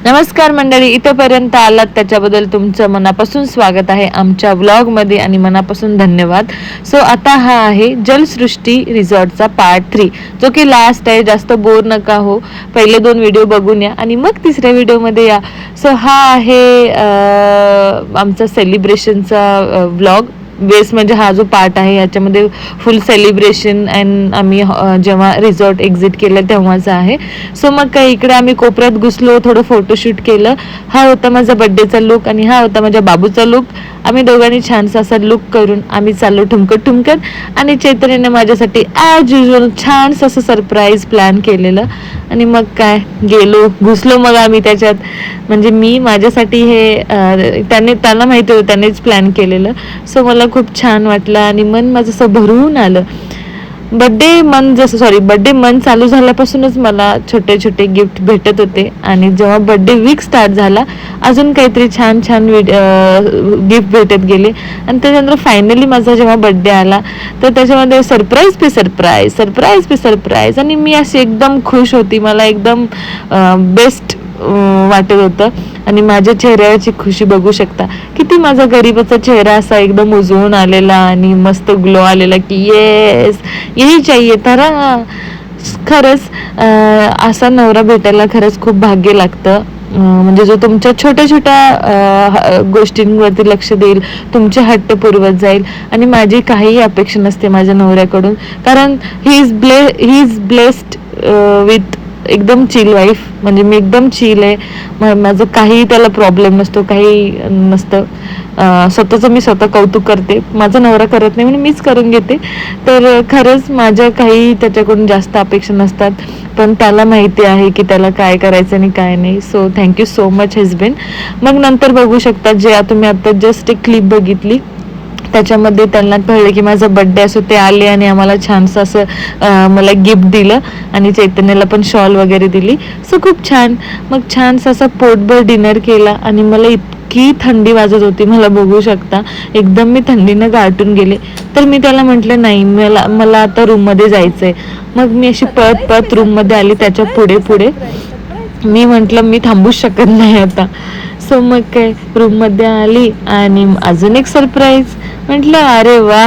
नमस्कार मंडळी, इथपर्यंत आलात त्याच्याबद्दल तुमचं मनापासून स्वागत आहे आमच्या व्लॉगमध्ये आणि मनापासून धन्यवाद. सो आता हा आहे जलसृष्टी रिसॉर्टचा पार्ट 3, जो की लास्ट आहे. जास्त बोर नका हो, पहिले 2 व्हिडिओ बघून या आणि मग तिसऱ्या व्हिडिओमध्ये या. सो हा आहे आमचा सेलिब्रेशनचा व्लॉग. बेस म्हणजे हा जो पार्ट आहे याच्यामध्ये फुल सेलिब्रेशन अँड आम्ही जेव्हा रिसॉर्ट एक्झिट केलं तेव्हाच आहे. सो मग काय इकडे आम्ही कोपऱ्यात घुसलो, थोडं फोटोशूट केलं. हा होता माझा बड्डेचा लुक आणि हा होता माझ्या बाबूचा लुक. आम्ही दोघांनी छानसा असा लुक करून आम्ही चाललो ठुमकत ठुमकत आणि चैतन्याने माझ्यासाठी ॲज युजल छानसं असं सरप्राईज प्लॅन केलेलं. आणि मग काय गेलो घुसलो मग आम्ही त्याच्यात. म्हणजे मी माझ्यासाठी हे त्याला माहिती होतं, त्यानेच प्लॅन केलेलं. सो मला खूप छान वाटलं आणि मन माझं असं भरून आलं. बड्डे मन चालू झाल्यापासूनच मला छोटे छोटे गिफ्ट भेटत होते आणि जेव्हा बड्डे वीक स्टार्ट झाला अजून काहीतरी छान छान गिफ्ट भेटत गेले. आणि त्याच्यानंतर फायनली माझा जेव्हा बड्डे आला तर त्याच्यामध्ये सरप्राईज पे सरप्राईज, सरप्राईज पे सरप्राईज आणि मी अशी एकदम खुश होती. मला एकदम बेस्ट वाटत होतं आणि माझ्या चेहऱ्यावरची खुशी बघू शकता. किती माझा गरीबाचा चेहरा असा एकदम उजळून आलेला आणि मस्त ग्लो आलेला की येस यही चाहिए. तर खरंच असा नवरा भेटायला खरंच खूप भाग्य लागतं. म्हणजे जो तुमच्या छोट्या छोट्या गोष्टींवरती लक्ष देईल, तुमचे हट्ट पुरवत जाईल आणि माझी काहीही अपेक्षा नसते माझ्या नवऱ्याकडून. कारण ही इज ब्लेस्ड विथ एकदम चिल वाईफ. म्हणजे मी एकदम चिल आहे. माझं काही त्याला प्रॉब्लेम नसतो, काही नसतं. स्वतःचं मी स्वतः कौतुक करते, माझा नवरा करत नाही म्हणून मीच करून घेते. तर खरंच माझ्या काही त्याच्याकडून जास्त अपेक्षा नसतात, पण त्याला माहिती आहे की त्याला काय करायचं आणि काय नाही. So thank you so much husband. मग नंतर बघू शकता जे तुम्ही आता जस्ट एक क्लिप बघितली त्याच्यामध्ये त्यांना कळलं की माझा बड्डे असो, ते आले आणि आम्हाला छानसं असं मला गिफ्ट दिलं आणि चैतन्याला पण शॉल वगैरे दिली. सो खूप छान. मग छानसं असं पोटभर डिनर केला आणि मला इतकी थंडी वाजत होती, मला बघू शकता एकदम मी थंडीनं गारटून गेले. तर मी त्याला म्हटलं नाही, मला आता रूममध्ये जायचं आहे. मग मी अशी पळत पळत रूममध्ये आली. त्याच्या पुढे पुढे मी म्हटलं मी थांबूच शकत नाही आता. सो मग काय रूममध्ये आली आणि अजून एक सरप्राईज. म्हटलं अरे वा,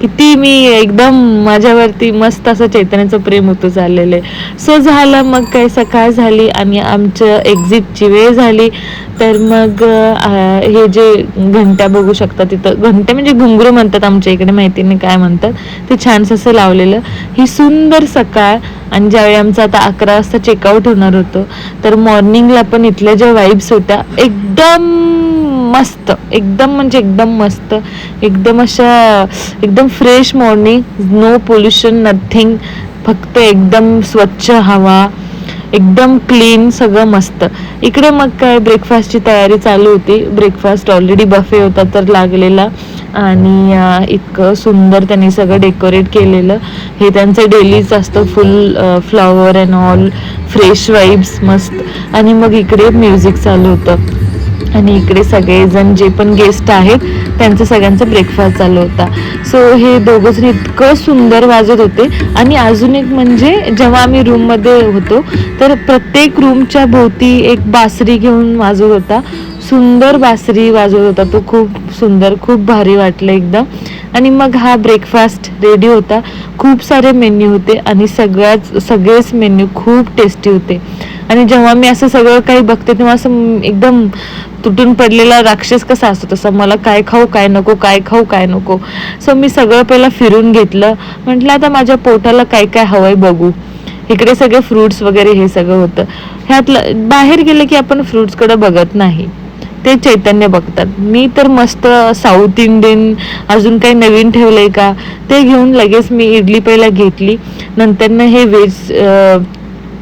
किती मी एकदम माझ्यावरती मस्त असं चैतन्याचं प्रेम होतं चाललेलं आहे. सो झालं. मग काय सकाळ झाली आणि आमचं एक्झिटची वेळ झाली. तर मग हे जे घंट्या बघू शकता, तिथं घंट्या म्हणजे घुंगरू म्हणतात आमच्या इकडे, माहिती नाही काय म्हणतात, ते छानसं असं लावलेलं. ही सुंदर सकाळ. आणि ज्यावेळी आमचं आता 11 वाजता चेकआउट होणार होतं तर मॉर्निंगला पण इथल्या ज्या वाईब्स होत्या एकदम मस्त, एकदम म्हणजे एकदम मस्त, एकदम अशा एकदम fresh morning, no pollution nothing, फक्त एकदम स्वच्छ हवा, एकदम क्लीन, सगळं मस्त. इकडे मग काय ब्रेकफास्टची तयारी चालू होती. ब्रेकफास्ट ऑलरेडी बफे होता तर लागलेला आणि इतकं सुंदर त्यांनी सगळं डेकोरेट केलेलं. हे त्यांचं डेलीच असतं, फुल flower and all, fresh vibes मस्त. आणि मग इकडे म्युझिक चालू होतं आणि इकडे सगळेजण जे पण गेस्ट आहेत त्यांचं सगळ्यांचं ब्रेकफास्ट चालू होता. सो हे दोघंजण इतकं सुंदर वाजत होते. आणि अजून एक म्हणजे जेव्हा आम्ही रूममध्ये होतो तर प्रत्येक रूमच्या भोवती एक बासरी घेऊन वाजवत होता, सुंदर बासरी वाजवत होता तो, खूप सुंदर, खूप भारी वाटलं एकदम. आणि मग हा ब्रेकफास्ट रेडी होता. खूप सारे मेन्यू होते आणि सगळेच मेन्यू खूप टेस्टी होते. आणि जेव्हा मी असं सगळं काही बघते तेव्हा असं एकदम तुटून पडलेला राक्षस कसा असतो तसं मला काय खाऊ काय नको, काय खाऊ काय नको. सो मी सगळं पहिला फिरून घेतलं. म्हटलं आता माझ्या पोटाला काय काय हवंय बघू. इकडे सगळे फ्रुट्स वगैरे हे सगळं होतं. ह्यातलं बाहेर गेलं की आपण फ्रुट्सकडे बघत नाही, ते चैतन्य बघतात. मी तर मस्त साऊथ इंडियन अजून काही नवीन ठेवलंय का ते घेऊन लगेच मी इडली पहिला घेतली. नंतर हे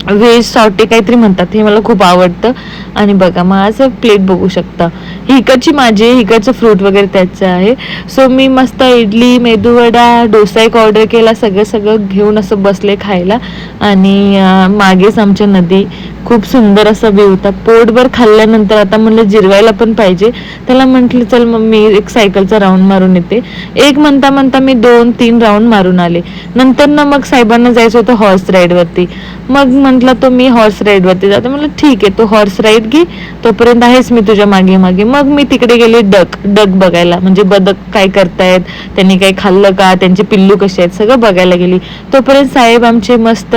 व्हेज सॉटे काहीतरी म्हणतात, हे मला खूप आवडतं. आणि बघा माझं प्लेट बघू शकता, ही इकडची माझी, इकडचं फ्रूट वगैरे त्याचं आहे. सो मी मस्त इडली, मेदूवडा, डोसा एक ऑर्डर केला, सगळं घेऊन असं बसले खायला. आणि मागेच आमच्या नदी, खूप सुंदर असा व्ह्यू होता. पोटभर खाल्ल्यानंतर आता म्हणलं जिरवायला पण पाहिजे. त्याला म्हटलं चल मग मी एक सायकलचा राऊंड मारून येते. एक म्हणता म्हणता मी 2-3 राऊंड मारून आले. नंतर ना मग साहेबांना जायचं होतं हॉर्स राईडवरती. मग म्हटलं तो मी हॉर्स राईडवरती जाते. म्हटलं ठीक आहे, तू हॉर्स राईड घे, तोपर्यंत आहेस मी तुझ्या मागे मागे. मग मी तिकडे गेले डक बघायला, म्हणजे बदक काय करतायत, त्यांनी काही खाल्लं का, त्यांचे पिल्लू कसे आहेत, सगळं बघायला गेली. तोपर्यंत साहेब आमचे मस्त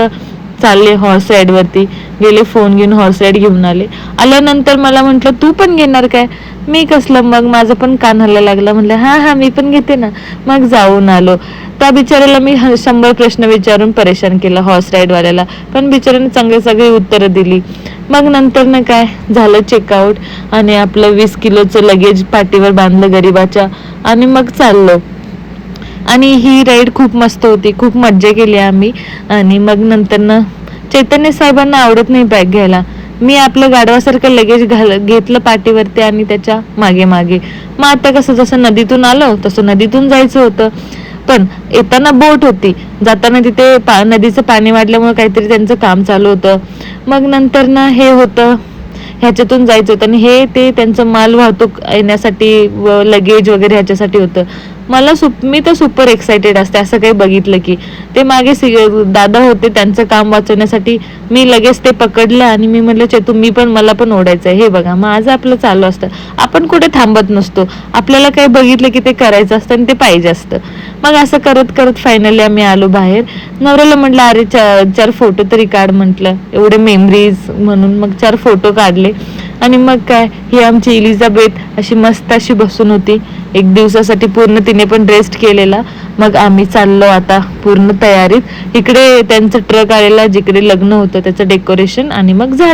चालले हॉर्स राईड वरती. गेले, फोन घेऊन हॉर्स राईड घेऊन आले. आल्यानंतर मला म्हटलं तू पण घेणार काय? मी कसलं, मग माझं पण कान हलायला लागला. म्हटलं हा मी पण घेते ना. मग जाऊन आलो. त्या बिचाऱ्याला मी 100 प्रश्न विचारून परेशान केलं हॉर्स राईड वाल्याला, पण बिचाऱ्याने चांगली सगळी उत्तरं दिली. मग नंतर ना काय झालं, चेकआउट आणि आपलं 20 किलोचं लगेज पाठीवर बांधलं गरीबाच्या आणि मग चाललो. आणि ही राईड खूप मस्त होती, खूप मज्जा केली आम्ही. आणि मग नंतर ना चैतन्य साहेबांना आवडत नाही बॅग घ्यायला. मी आपलं गाढवासारखं लगेज घेतलं पाठीवरती आणि त्याच्या मागे मागे. मग आता कसं, जसं नदीतून आलो तसं नदीतून जायचं होतं. पण येताना बोट होती, जाताना तिथे नदीचं पाणी वाढल्यामुळे काहीतरी त्यांचं काम चालू होतं. मग नंतर ना हे होतं, ह्याच्यातून जायचं होतं आणि हे ते त्यांचं माल वाहतूक येण्यासाठी लगेज वगैरे ह्याच्यासाठी होतं. मी तर सुपर एक्साइटेड असते असं काही बघितलं की. ते मागे दादा होते, त्यांचं काम वाचवण्यासाठी मी लगेच ते पकडलं आणि मी म्हटलं चेतू मला पण ओढायचंय. हे बघा, माझं आपलं चालू असतं, आपण कुठे थांबत नसतो. आपल्याला काही बघितलं की ते करायचं असतं आणि ते पाहिजे असतं. मग असं करत करत फायनली आम्ही आलो बाहेर. नवऱ्याला म्हटलं अरे 4 फोटो तरी काढ, म्हटलं एवढे मेमरीज म्हणून. मग 4 फोटो काढले आणि मग काय, ही आमची इलिझाबेथ अशी मस्त अशी बसून होती. 1 दिवसासाठी पूर्ण तिने पण रेस्ट केलेला. मग आम्ही चाललो आता पूर्ण तयारीत. इकडे त्यांचं ट्रक आलेला, जिकडे लग्न होतं त्याचं डेकोरेशन, आणि मग झालं.